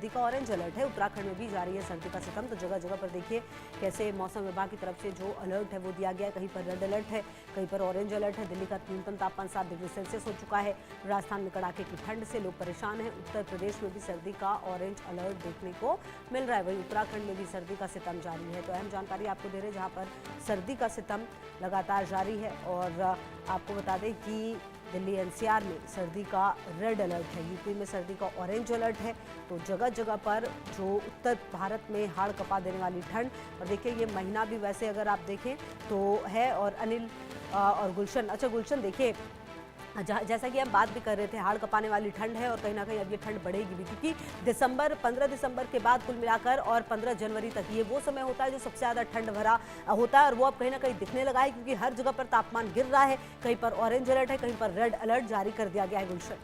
सर्दी का orange alert है। उत्तराखंड में भी जारी है सर्दी का सितम। तो जगह जगह पर देखिए कैसे मौसम विभाग की तरफ से जो अलर्ट है वो दिया गया है। कहीं पर रेड अलर्ट है, कहीं पर ऑरेंज अलर्ट है। दिल्ली का न्यूनतम तापमान 7 डिग्री सेल्सियस हो चुका है। राजस्थान में कड़ाके की ठंड से लोग परेशान हैं। उत्तर प्रदेश में भी सर्दी का ऑरेंज अलर्ट देखने को मिल रहा है। वहीं उत्तराखंड में भी सर्दी का सितम जारी है। तो अहम जानकारी आपको दे रहे हैं जहां पर सर्दी का सितम लगातार जारी है। और आपको बता दें कि दिल्ली एनसीआर में सर्दी का रेड अलर्ट है, यूपी में सर्दी का ऑरेंज अलर्ट है। तो जगह जगह पर जो उत्तर भारत में हाड़ कपा देने वाली ठंड, और देखिए ये महीना भी वैसे अगर आप देखें तो है। और अनिल और गुलशन, अच्छा गुलशन देखिए जैसा कि हम बात भी कर रहे थे, हाड़ कपाने वाली ठंड है और कहीं ना कहीं अब ये ठंड बढ़ेगी भी, क्योंकि 15 दिसंबर के बाद कुल मिलाकर और 15 जनवरी तक ये वो समय होता है जो सबसे ज़्यादा ठंड भरा होता है। और वो अब कहीं ना कहीं दिखने लगा है, क्योंकि हर जगह पर तापमान गिर रहा है। कहीं पर ऑरेंज अलर्ट है, कहीं पर रेड अलर्ट जारी कर दिया गया है। गुलशन,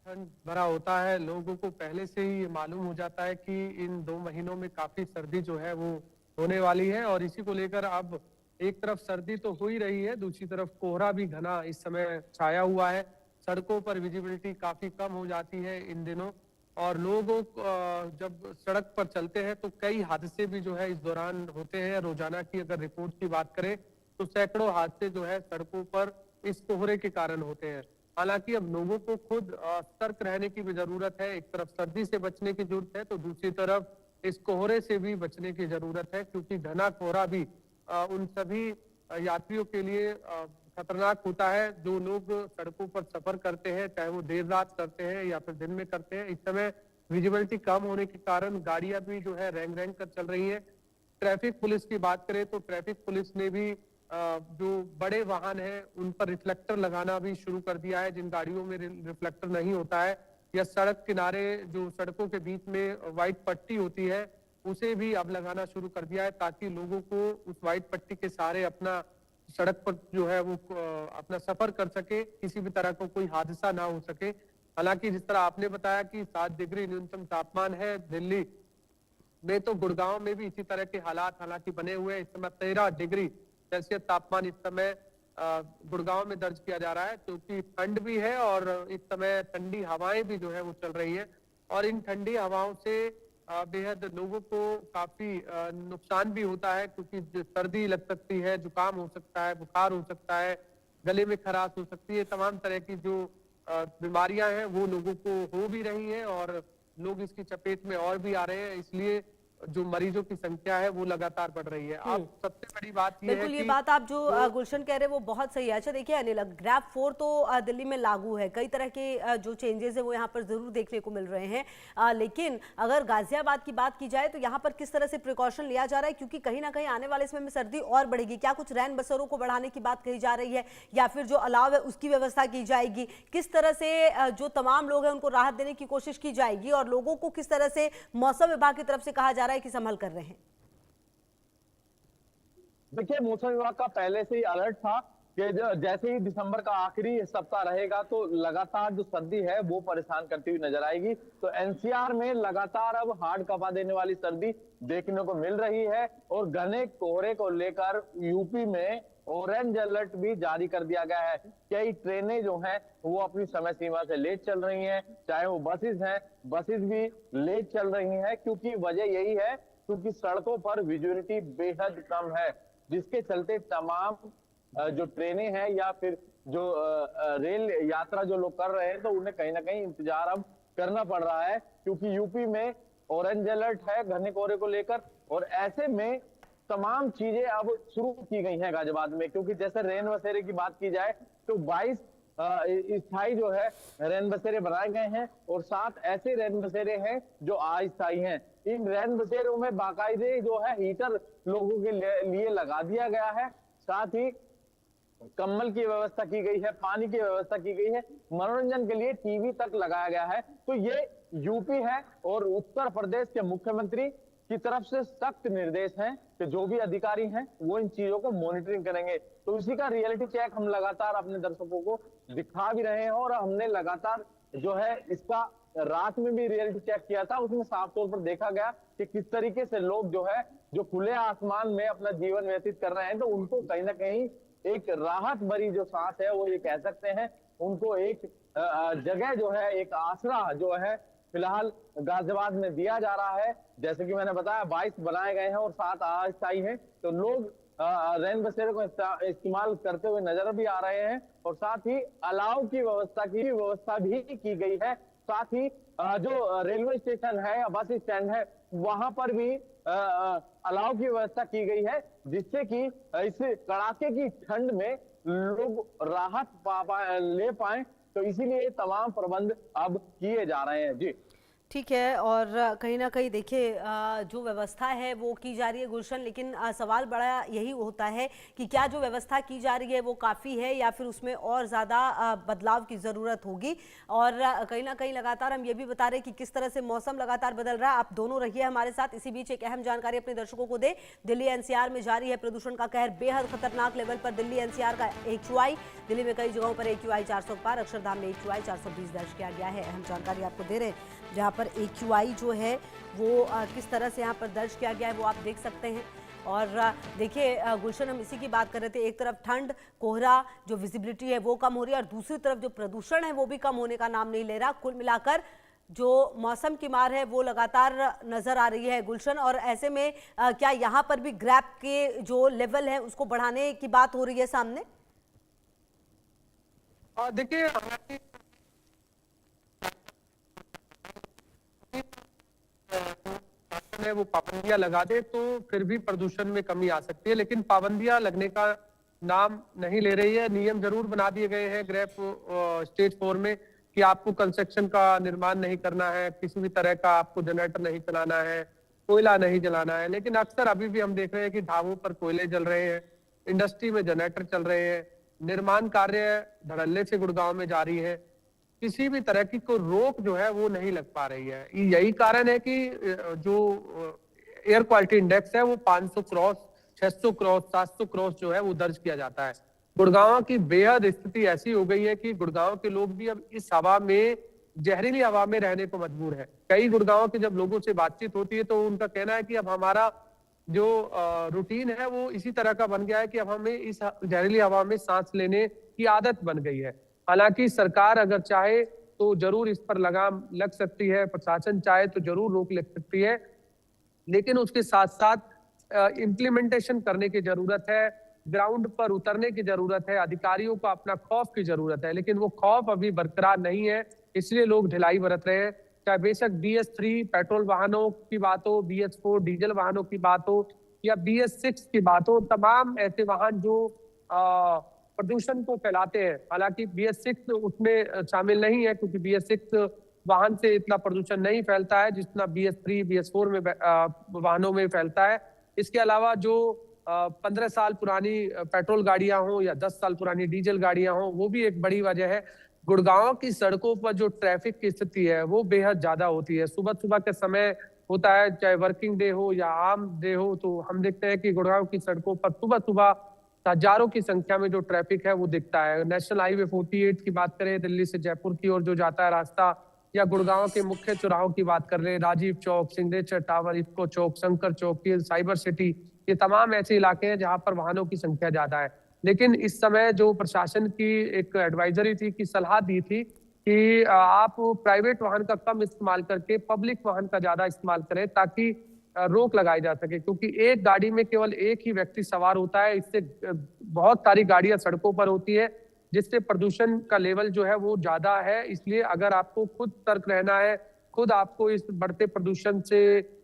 ठंड भरा होता है, लोगों को पहले से ही मालूम हो जाता है कि इन 2 महीनों में काफी सर्दी जो है वो होने वाली है। और इसी को लेकर अब एक तरफ सर्दी तो हो ही रही है, दूसरी तरफ कोहरा भी घना इस समय छाया हुआ है। सड़कों पर विजिबिलिटी काफी कम हो जाती है इन दिनों। और लोगों को जब सड़क पर चलते हैं तो कई हादसे भी जो है इस दौरान होते हैं। रोजाना की अगर रिपोर्ट की बात करें तो सैकड़ों हादसे जो है सड़कों पर इस कोहरे के कारण होते हैं। हालांकि अब लोगों को खुद सतर्क रहने की भी जरूरत है। एक तरफ सर्दी से बचने की जरूरत है तो दूसरी तरफ इस कोहरे से भी बचने की जरूरत है, क्योंकि घना कोहरा भी उन सभी यात्रियों के लिए खतरनाक होता है जो लोग सड़कों पर सफर करते हैं, चाहे वो देर रात करते हैं या फिर दिन में करते हैं। इस समय विजिबिलिटी कम होने के कारण गाड़ियां भी जो है रेंग रेंग कर चल रही हैं। ट्रैफिक पुलिस की बात करें तो ट्रैफिक पुलिस ने भी जो बड़े वाहन हैं उन पर रिफ्लेक्टर लगाना भी शुरू कर दिया है। जिन गाड़ियों में रिफ्लेक्टर नहीं होता है, या सड़क किनारे जो सड़कों के बीच में व्हाइट पट्टी होती है उसे भी अब लगाना शुरू कर दिया है, ताकि लोगों को उस व्हाइट पट्टी के सहारे अपना सड़क पर जो है वो अपना सफर कर सके, किसी भी तरह का कोई हादसा ना हो सके। हालांकि जिस तरह आपने बताया कि 7 डिग्री न्यूनतम तापमान है दिल्ली में, तो गुड़गांव में भी इसी तरह के हालात हालांकि बने हुए हैं। इस समय 13 डिग्री सेल्सियस तापमान इस समय गुड़गांव में दर्ज किया जा रहा है, क्योंकि ठंड भी है और इस समय ठंडी हवाएं भी जो है वो चल रही है। और इन ठंडी हवाओं से बेहद लोगों को काफी नुकसान भी होता है, क्योंकि सर्दी लग सकती है, जुकाम हो सकता है, बुखार हो सकता है, गले में खराश हो सकती है। तमाम तरह की जो बीमारियां हैं वो लोगों को हो भी रही हैं और लोग इसकी चपेट में और भी आ रहे हैं। इसलिए जो मरीजों की संख्या है वो लगातार बढ़ रही है। अब सबसे बड़ी बात यह है बिल्कुल, ये कि बात आप जो गुलशन कह रहे हैं वो बहुत सही है। अच्छा देखिए अनिल, ग्रैब 4 तो दिल्ली में लागू है, कई तरह के जो चेंजेस है वो यहाँ पर जरूर देखने को मिल रहे हैं। लेकिन अगर गाजियाबाद की बात की जाए तो यहाँ पर किस तरह से प्रिकॉशन लिया जा रहा है, क्योंकि कहीं ना कहीं आने वाले समय में सर्दी और बढ़ेगी। क्या कुछ रैन बसेरों को बढ़ाने की बात कही जा रही है, या फिर जो अलाव है उसकी व्यवस्था की जाएगी? किस तरह से जो तमाम लोग हैं उनको राहत देने की कोशिश की जाएगी, और लोगों को किस तरह से मौसम विभाग की तरफ से कहा जा रहा है कि संभल कर रहे हैं? देखिए, मौसम विभाग का पहले से ही अलर्ट था कि जैसे ही दिसंबर का आखिरी सप्ताह रहेगा तो लगातार जो सर्दी है वो परेशान करती हुई नजर आएगी। तो एनसीआर में लगातार अब हाड़ कपा देने वाली सर्दी देखने को मिल रही है। और घने कोहरे को लेकर यूपी में ऑरेंज अलर्ट भी जारी कर दिया गया है। कई ट्रेनें जो हैं वो अपनी समय सीमा से लेट चल रही हैं, चाहे वो बसेस हैं, बसेस भी लेट चल रही हैं। क्योंकि वजह यही है क्योंकि सड़कों पर विजिबिलिटी बेहद कम है, जिसके चलते तमाम जो ट्रेनें हैं या फिर जो रेल यात्रा जो लोग कर रहे हैं तो उन्हें कहीं ना कहीं इंतजार अब करना पड़ रहा है। क्योंकि यूपी में ऑरेंज अलर्ट है घने कोहरे को लेकर, और ऐसे में तमाम चीजें अब शुरू की गई हैं गाजियाबाद में। क्योंकि जैसे रैन बसेरे की बात की जाए तो 22 स्थायी जो है रैन बसेरे बनाए गए हैं, और 7 ऐसे रैन बसेरे हैं जो अस्थायी हैं। इन रैन बसेरों में बाकायदे जो है हीटर लोगों के लिए लगा दिया गया है, साथ ही कम्बल की व्यवस्था की गई है, पानी की व्यवस्था की गई है, मनोरंजन के लिए टीवी तक लगाया गया है। तो ये यूपी है और उत्तर प्रदेश के मुख्यमंत्री की तरफ से सख्त निर्देश हैं कि जो भी अधिकारी हैं वो इन चीजों को मॉनिटरिंग करेंगे। तो इसी का रियलिटी चेक हम लगातार अपने दर्शकों को दिखा भी रहे हैं, और हमने लगातार जो है इसका रात में भी रियलिटी चेक किया था। उसमें साफ तौर पर देखा गया कि किस तरीके से लोग जो है जो खुले आसमान में अपना जीवन व्यतीत कर रहे हैं, तो उनको कहीं ना कहीं एक राहत भरी जो सांस है वो ये कह सकते हैं उनको एक जगह जो है, एक आसरा जो है फिलहाल गाजियाबाद में दिया जा रहा है। जैसे कि मैंने बताया 22 बनाए गए हैं और 7 अस्थायी हैं, तो लोग रैन बसेरे को इस्तेमाल करते हुए नजर भी आ रहे हैं। और साथ ही अलाव की व्यवस्था भी की गई है। साथ ही जो रेलवे स्टेशन है या बस स्टैंड है वहां पर भी अलाव की व्यवस्था की गई है, जिससे कि इस कड़ाके की ठंड में लोग राहत ले पाए। तो इसीलिए तमाम प्रबंध अब किए जा रहे हैं। जी ठीक है। और कहीं ना कहीं देखिए जो व्यवस्था है वो की जा रही है गुलशन, लेकिन सवाल बड़ा यही होता है कि क्या जो व्यवस्था की जा रही है वो काफ़ी है या फिर उसमें और ज़्यादा बदलाव की ज़रूरत होगी। और कहीं ना कहीं लगातार हम ये भी बता रहे हैं कि किस तरह से मौसम लगातार बदल रहा है। आप दोनों रहिए हमारे साथ। इसी बीच एक अहम जानकारी अपने दर्शकों को दे। दिल्ली एनसीआर में जारी है प्रदूषण का कहर, बेहद खतरनाक लेवल पर दिल्ली एनसीआर का AQI। दिल्ली में कई जगहों पर AQI 400 पार, अक्षरधाम में AQI 420 दर्ज किया गया है। अहम जानकारी आपको दे रहे हैं, जहां पर AQI जो है वो किस तरह से यहाँ पर दर्ज किया गया है वो आप देख सकते हैं। और देखिए गुलशन, हम इसी की बात कर रहे थे। एक तरफ ठंड, कोहरा, जो विजिबिलिटी है वो कम हो रही है, और दूसरी तरफ जो प्रदूषण है वो भी कम होने का नाम नहीं ले रहा। कुल मिलाकर जो मौसम की मार है वो लगातार नजर आ रही है गुलशन। और ऐसे में क्या यहाँ पर भी ग्रैप के जो लेवल है उसको बढ़ाने की बात हो रही है सामने? देखिए, वो पाबंदियां लगा दे तो फिर भी प्रदूषण में कमी आ सकती है, लेकिन पाबंदियां लगने का नाम नहीं ले रही है। नियम जरूर बना दिए गए हैं ग्रेप स्टेज 4 में कि आपको कंस्ट्रक्शन का निर्माण नहीं करना है, किसी भी तरह का आपको जनरेटर नहीं चलाना है, कोयला नहीं जलाना है। लेकिन अक्सर अभी भी हम देख रहे हैं कि ढाबों पर कोयले जल रहे हैं, इंडस्ट्री में जनरेटर चल रहे हैं, निर्माण कार्य धड़ल्ले से गुड़गांव में जारी है। किसी भी तरह की कोई रोक जो है वो नहीं लग पा रही है। यही कारण है कि जो एयर क्वालिटी इंडेक्स है वो 500 क्रॉस, 600 क्रॉस, 700 क्रॉस जो है वो दर्ज किया जाता है। गुड़गांव की बेहद स्थिति ऐसी हो गई है कि गुड़गांव के लोग भी अब इस हवा में, जहरीली हवा में रहने को मजबूर है। कई गुड़गांव के जब लोगों से बातचीत होती है तो उनका कहना है कि अब हमारा जो रूटीन है वो इसी तरह का बन गया है कि अब हमें इस जहरीली हवा में सांस लेने की आदत बन गई है। हालांकि सरकार अगर चाहे तो जरूर इस पर लगाम लग सकती है, प्रशासन चाहे तो जरूर रोक लग सकती है, लेकिन उसके साथ साथ इम्प्लीमेंटेशन करने की जरूरत है, ग्राउंड पर उतरने की जरूरत है, अधिकारियों को अपना खौफ की जरूरत है। लेकिन वो खौफ अभी बरकरार नहीं है, इसलिए लोग ढिलाई बरत रहे हैं। चाहे बेशक BS3 पेट्रोल वाहनों की बात हो, BS4 डीजल वाहनों की बात हो, या BS6 की बात हो, तमाम ऐसे वाहन जो प्रदूषण को फैलाते हैं। हालांकि BS6 उसमें शामिल नहीं है, क्योंकि BS6 वाहन से इतना प्रदूषण नहीं फैलता है जितना BS3 BS4 में वाहनों में फैलता है। इसके अलावा जो 15 साल पुरानी पेट्रोल गाड़ियां हो या 10 साल पुरानी डीजल गाड़ियां हो, वो भी एक बड़ी वजह है। गुड़गांव की सड़कों पर जो ट्रैफिक की स्थिति है वो बेहद ज्यादा होती है। सुबह सुबह के समय होता है, चाहे वर्किंग डे हो या आम डे हो, तो हम देखते हैं कि गुड़गांव की सड़कों पर सुबह सुबह हजारों की संख्या में जो ट्रैफिक है वो दिखता है। नेशनल हाईवे 48 की बात करें, दिल्ली से जयपुर की ओर जो जाता है रास्ता, या गुड़गांव के मुख्य चौराहों की बात कर रहे हैं, राजीव चौक, सिग्नेचर टावर, इफ्को चौक, शंकर चौक, साइबर सिटी, ये तमाम ऐसे इलाके हैं जहां पर वाहनों की संख्या ज्यादा है। लेकिन इस समय जो प्रशासन की एक एडवाइजरी थी, कि सलाह दी थी कि आप प्राइवेट वाहन का कम इस्तेमाल करके पब्लिक वाहन का ज्यादा इस्तेमाल करें, ताकि रोक लगाई जा सके। क्योंकि एक गाड़ी में केवल एक ही व्यक्ति सवार होता है, इससे बहुत सारी गाड़ियां सड़कों पर होती है, जिससे प्रदूषण का लेवल जो है वो ज्यादा है। इसलिए अगर आपको खुद सतर्क रहना है, खुद आपको इस बढ़ते प्रदूषण से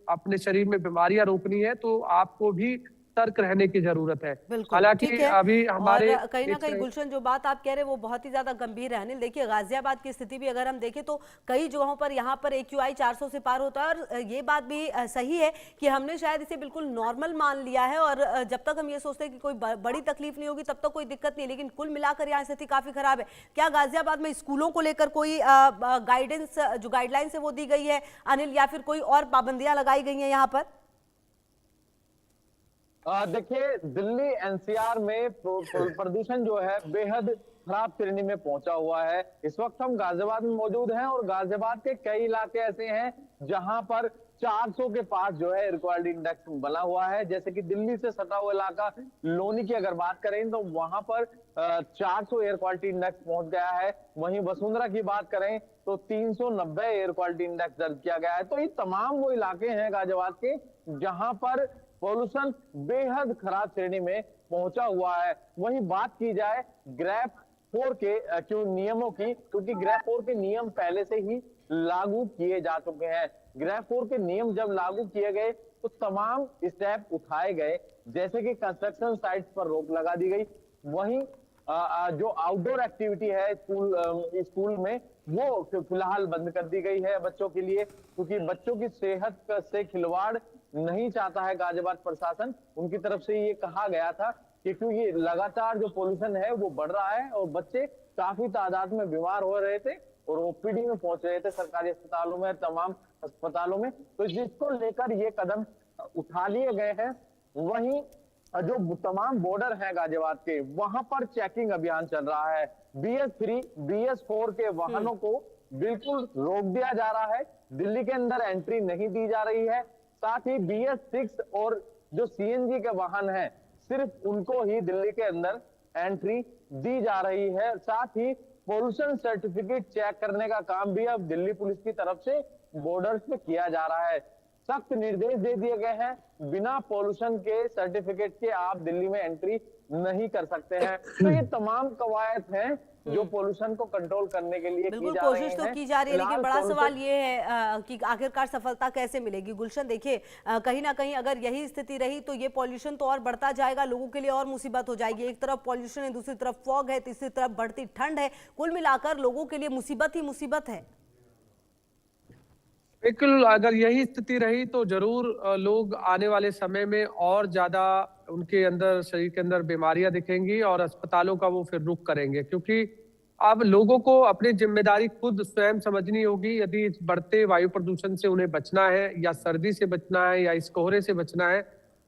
अपने शरीर में बीमारियां रोकनी है, तो आपको भी सतर्क रहने की जरूरत है। हालांकि अभी हमारे और कहीं ना कहीं गुलशन जो बात आप कह रहे हैं वो बहुत ही ज्यादा गंभीर है। अनिल, देखिए गाजियाबाद की स्थिति भी अगर हम देखें तो कई जगहों पर यहाँ पर AQI 400 से पार होता है। और ये बात भी सही है कि हमने शायद इसे बिल्कुल नॉर्मल मान लिया है, और जब तक हम ये सोचते हैं कि कोई बड़ी तकलीफ नहीं होगी तब तक कोई दिक्कत नहीं। लेकिन कुल मिलाकर यहाँ स्थिति काफी खराब है। क्या गाजियाबाद में स्कूलों को लेकर कोई गाइडेंस, जो गाइडलाइंस है वो दी गई है अनिल, या फिर कोई और पाबंदियां लगाई गई हैं यहाँ पर? देखिए, दिल्ली NCR में प्रदूषण जो है बेहद खराब श्रेणी में पहुंचा हुआ है। इस वक्त हम गाजियाबाद में मौजूद हैं और गाजियाबाद के कई इलाके ऐसे हैं जहां पर 400 के पास जो है एयर क्वालिटी इंडेक्स बना हुआ है। जैसे कि दिल्ली से सटा हुआ इलाका लोनी की अगर बात करें तो वहां पर 400 एयर क्वालिटी इंडेक्स पहुंच गया है। वहीं वसुंधरा की बात करें तो 390 एयर क्वालिटी इंडेक्स दर्ज किया गया है। तो ये तमाम वो इलाके हैं गाजियाबाद के जहां पर पॉल्यूशन बेहद खराब श्रेणी में पहुंचा हुआ है। वहीं बात की जाए ग्रेफ 4 के क्यों नियमों की, क्योंकि ग्रेफ 4 के नियम पहले से ही लागू किए जा चुके हैं। ग्रेफ 4 के नियम जब लागू किए गए तो तमाम स्टेप उठाए गए, जैसे कि कंस्ट्रक्शन साइट्स पर रोक लगा दी गई। वहीं जो आउटडोर एक्टिविटी है स्कूल में वो फिलहाल बंद कर दी गई है बच्चों के लिए, क्योंकि बच्चों की सेहत से खिलवाड़ नहीं चाहता है गाजियाबाद प्रशासन। उनकी तरफ से ये कहा गया था कि क्योंकि लगातार जो पोल्यूशन है वो बढ़ रहा है और बच्चे काफी तादाद में बीमार हो रहे थे और ओपीडी में पहुंच रहे थे सरकारी अस्पतालों में, तमाम अस्पतालों में, तो जिसको लेकर ये कदम उठा लिए गए हैं। वहीं जो तमाम बॉर्डर हैं गाजियाबाद के, वहां पर चेकिंग अभियान चल रहा है। BS3 BS4 के वाहनों को बिल्कुल रोक दिया जा रहा है, दिल्ली के अंदर एंट्री नहीं दी जा रही है। साथ ही BS6 और जो CNG के वाहन हैं सिर्फ उनको ही दिल्ली के अंदर एंट्री दी जा रही है। साथ ही पोल्यूशन सर्टिफिकेट चेक करने का काम भी अब दिल्ली पुलिस की तरफ से बॉर्डर्स पे किया जा रहा है। सख्त निर्देश दे दिए गए हैं, बिना पोल्यूशन के सर्टिफिकेट के आप दिल्ली में एंट्री नहीं कर सकते हैं। तो ये तमाम कवायद हैं जो पोल्यूशन को कंट्रोल करने के लिए बिल्कुल की जा रही कोशिश तो हैं। की जा रही है, लेकिन फिलहाल बड़ा pollution- सवाल ये है कि आखिरकार सफलता कैसे मिलेगी। गुलशन देखिए, कहीं ना कहीं अगर यही स्थिति रही तो ये पॉल्यूशन तो और बढ़ता जाएगा, लोगों के लिए और मुसीबत हो जाएगी। एक तरफ पॉल्यूशन है, दूसरी तरफ फॉग है, तीसरी तरफ बढ़ती ठंड है, कुल मिलाकर लोगों के लिए मुसीबत ही मुसीबत है। बिल्कुल, अगर यही स्थिति रही तो जरूर लोग आने वाले समय में और ज्यादा उनके अंदर, शरीर के अंदर बीमारियां दिखेंगी और अस्पतालों का वो फिर रुख करेंगे, क्योंकि अब लोगों को अपनी जिम्मेदारी खुद स्वयं समझनी होगी। यदि इस बढ़ते वायु प्रदूषण से उन्हें बचना है, या सर्दी से बचना है, या इस कोहरे से बचना है,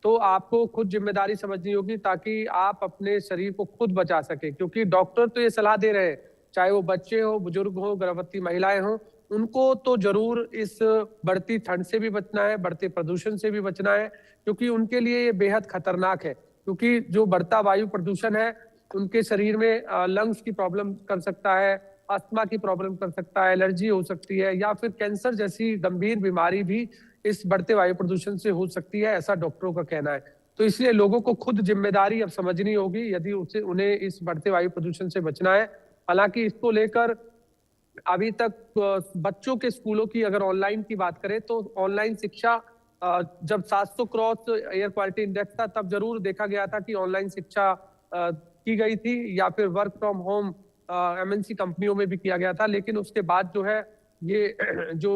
तो आपको खुद जिम्मेदारी समझनी होगी ताकि आप अपने शरीर को खुद बचा सके। क्योंकि डॉक्टर तो ये सलाह दे रहे हैं, चाहे वो बच्चे हो, बुजुर्ग हो, गर्भवती महिलाएं हो, उनको तो जरूर इस बढ़ती ठंड से भी बचना है, बढ़ते प्रदूषण से भी बचना है, क्योंकि उनके लिए ये बेहद खतरनाक है। क्योंकि जो बढ़ता वायु प्रदूषण है उनके शरीर में लंग्स की प्रॉब्लम कर सकता है, अस्थमा की प्रॉब्लम कर सकता है, एलर्जी हो सकती है, या फिर कैंसर जैसी गंभीर बीमारी भी इस बढ़ते वायु प्रदूषण से हो सकती है, ऐसा डॉक्टरों का कहना है। तो इसलिए लोगों को खुद जिम्मेदारी अब समझनी होगी यदि उन्हें इस बढ़ते वायु प्रदूषण से बचना है। हालांकि इसको लेकर अभी तक बच्चों के स्कूलों की अगर ऑनलाइन की बात करें तो ऑनलाइन शिक्षा, जब 700 क्रॉस एयर क्वालिटी इंडेक्स था तब जरूर देखा गया था कि ऑनलाइन शिक्षा की गई थी, या फिर वर्क फ्रॉम होम MNC कंपनियों में भी किया गया था। लेकिन उसके बाद जो है ये जो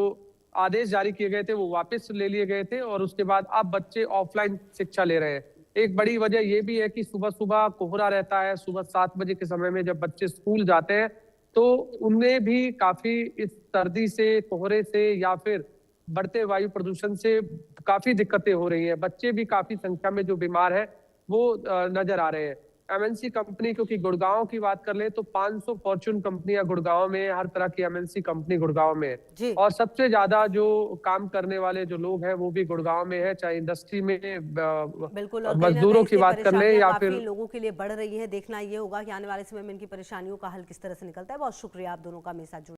आदेश जारी किए गए थे वो वापस ले लिए गए थे, और उसके बाद अब बच्चे ऑफलाइन शिक्षा ले रहे हैं। एक बड़ी वजह ये भी है कि सुबह सुबह कोहरा रहता है, सुबह 7 बजे के समय में जब बच्चे स्कूल जाते हैं तो उनमें भी काफी इस सर्दी से, कोहरे से, या फिर बढ़ते वायु प्रदूषण से काफी दिक्कतें हो रही हैं। बच्चे भी काफी संख्या में जो बीमार है वो नजर आ रहे हैं। MNC कंपनी, क्योंकि गुड़गांव की बात कर ले तो 500 फॉर्च्यून कंपनियां गुड़गांव में, हर तरह की MNC कंपनी गुड़गांव में है, और सबसे ज्यादा जो काम करने वाले जो लोग हैं वो भी गुड़गांव में है, चाहे इंडस्ट्री में बिल्कुल, और मजदूरों की बात कर ले या फिर लोगों के लिए बढ़ रही है। देखना ये होगा कि आने वाले समय में इनकी परेशानियों का हल किस तरह से निकलता है। बहुत शुक्रिया आप दोनों का मेरे साथ जुड़ने